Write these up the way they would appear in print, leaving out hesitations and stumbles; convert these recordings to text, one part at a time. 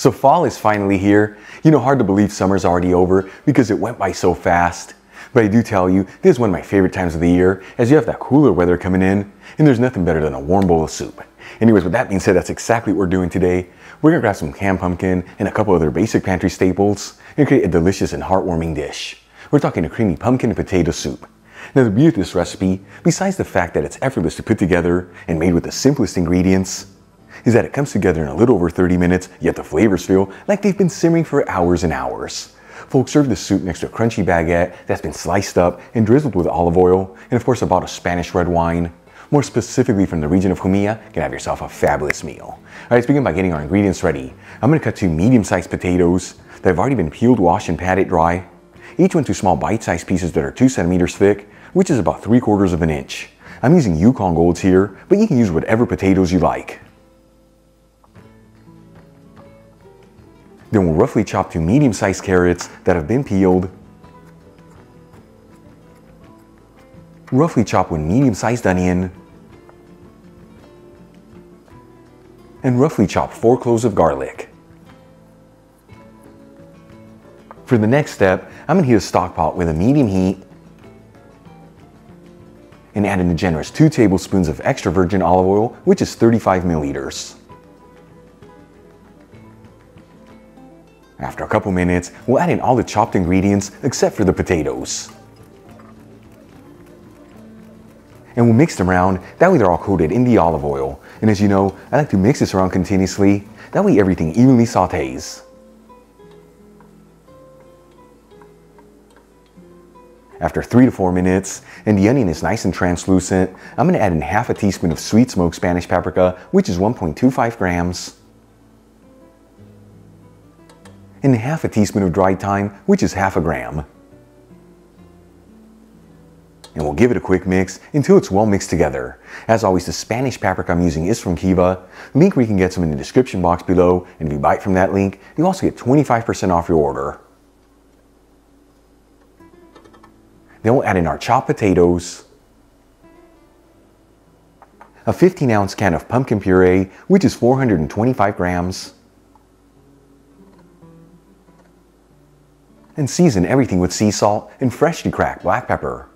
So fall is finally here. Hard to believe summer's already over because it went by so fast. But I do tell you, this is one of my favorite times of the year as you have that cooler weather coming in, and there's nothing better than a warm bowl of soup. Anyways, with that being said, that's exactly what we're doing today. We're gonna grab some canned pumpkin and a couple other basic pantry staples and create a delicious and heartwarming dish. We're talking a creamy pumpkin and potato soup. Now the beauty of this recipe, besides the fact that it's effortless to put together and made with the simplest ingredients, is that it comes together in a little over 30 minutes, yet the flavors feel like they've been simmering for hours and hours. Folks, serve this soup next to a crunchy baguette that's been sliced up and drizzled with olive oil, and of course a bottle of Spanish red wine. More specifically from the region of Jumilla, you can have yourself a fabulous meal. Alright, let's begin by getting our ingredients ready. I'm going to cut 2 medium-sized potatoes that have already been peeled, washed, and patted dry. Each one 2 small bite-sized pieces that are 2 centimeters thick, which is about 3/4 of an inch. I'm using Yukon Golds here, but you can use whatever potatoes you like. Then we'll roughly chop 2 medium-sized carrots that have been peeled. Roughly chop 1 medium-sized onion. And roughly chop 4 cloves of garlic. For the next step, I'm going to heat a stock pot with a medium heat and add in a generous 2 tablespoons of extra virgin olive oil, which is 35 milliliters. After a couple minutes, we'll add in all the chopped ingredients except for the potatoes. And we'll mix them around, that way they're all coated in the olive oil. And as you know, I like to mix this around continuously, that way everything evenly sautés. After 3 to 4 minutes, and the onion is nice and translucent, I'm going to add in half a teaspoon of sweet smoked Spanish paprika, which is 1.25 grams. And half a teaspoon of dried thyme, which is half a gram. And we'll give it a quick mix until it's well mixed together. As always, the Spanish paprika I'm using is from Kiva. Link where you can get some in the description box below, and if you buy it from that link, you'll also get 25% off your order. Then we'll add in our chopped potatoes, a 15-ounce can of pumpkin puree, which is 425 grams, and season everything with sea salt and freshly cracked black pepper.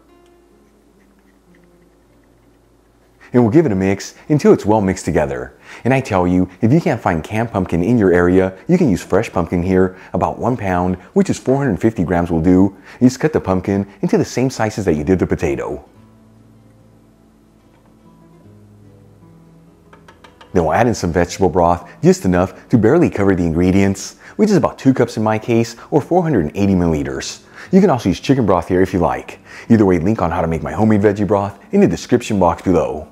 And we'll give it a mix until it's well mixed together. And I tell you, if you can't find canned pumpkin in your area, you can use fresh pumpkin here. About 1 pound, which is 450 grams will do. You just cut the pumpkin into the same sizes that you did the potato. Then we'll add in some vegetable broth, just enough to barely cover the ingredients, which is about 2 cups in my case, or 480 milliliters. You can also use chicken broth here if you like. Either way, link on how to make my homemade veggie broth in the description box below.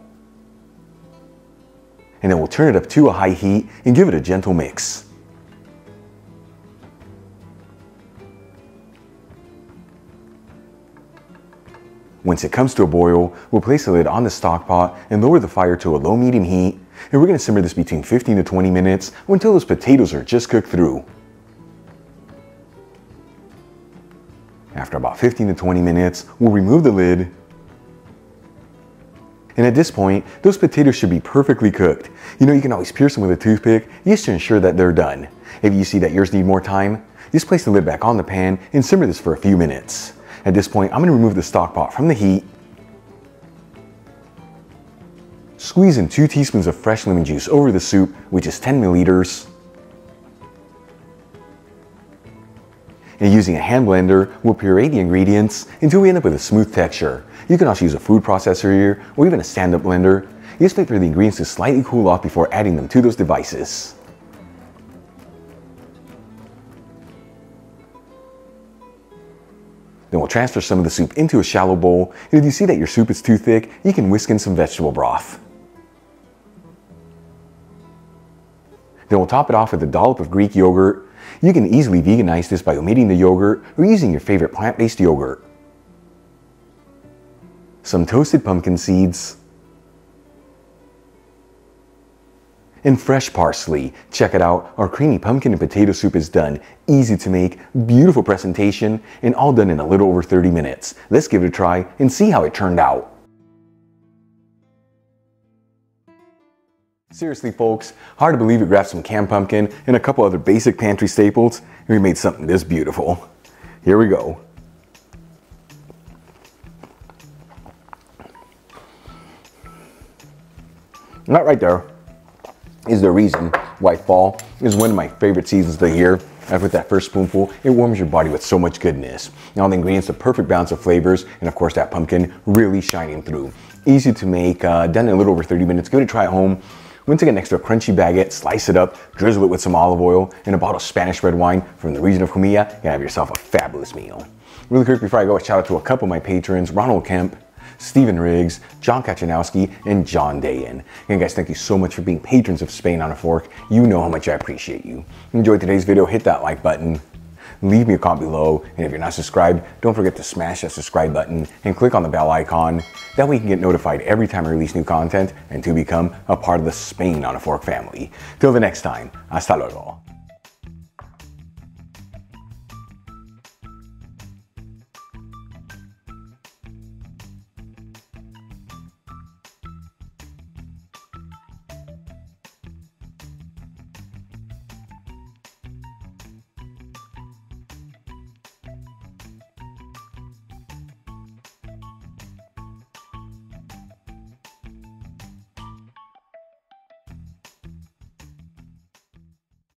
And then we'll turn it up to a high heat and give it a gentle mix. Once it comes to a boil, we'll place the lid on the stock pot and lower the fire to a low-medium heat, and we're going to simmer this between 15 to 20 minutes until those potatoes are just cooked through. After about 15 to 20 minutes, we'll remove the lid. And at this point, those potatoes should be perfectly cooked. You can always pierce them with a toothpick just to ensure that they're done. If you see that yours need more time, just place the lid back on the pan and simmer this for a few minutes. At this point, I'm going to remove the stock pot from the heat. Squeeze in 2 teaspoons of fresh lemon juice over the soup, which is 10 milliliters. And using a hand blender, we'll puree the ingredients until we end up with a smooth texture. You can also use a food processor here, or even a stand-up blender. You just wait for the ingredients to slightly cool off before adding them to those devices. Then we'll transfer some of the soup into a shallow bowl, and if you see that your soup is too thick, you can whisk in some vegetable broth. Then we'll top it off with a dollop of Greek yogurt. You can easily veganize this by omitting the yogurt or using your favorite plant-based yogurt. Some toasted pumpkin seeds, and fresh parsley. Check it out, our creamy pumpkin and potato soup is done. Easy to make, beautiful presentation, and all done in a little over 30 minutes. Let's give it a try and see how it turned out. Seriously folks, hard to believe we grabbed some canned pumpkin and a couple other basic pantry staples and we made something this beautiful. Here we go. That right there is the reason why fall is one of my favorite seasons of the year. After that first spoonful, it warms your body with so much goodness. Now the ingredients, the perfect balance of flavors, and of course that pumpkin really shining through. Easy to make, done in a little over 30 minutes. Give it a try at home. Once again, next to a crunchy baguette, slice it up, drizzle it with some olive oil, and a bottle of Spanish red wine from the region of Jumilla, and have yourself a fabulous meal. Really quick before I go, a shout out to a couple of my patrons, Ronald Kemp, Stephen Riggs, John Kachanowski, and John Dayan. And guys, thank you so much for being patrons of Spain on a Fork. You know how much I appreciate you. Enjoyed today's video, hit that like button, leave me a comment below, and if you're not subscribed, don't forget to smash that subscribe button and click on the bell icon. That way you can get notified every time I release new content and to become a part of the Spain on a Fork family. Till the next time, hasta luego.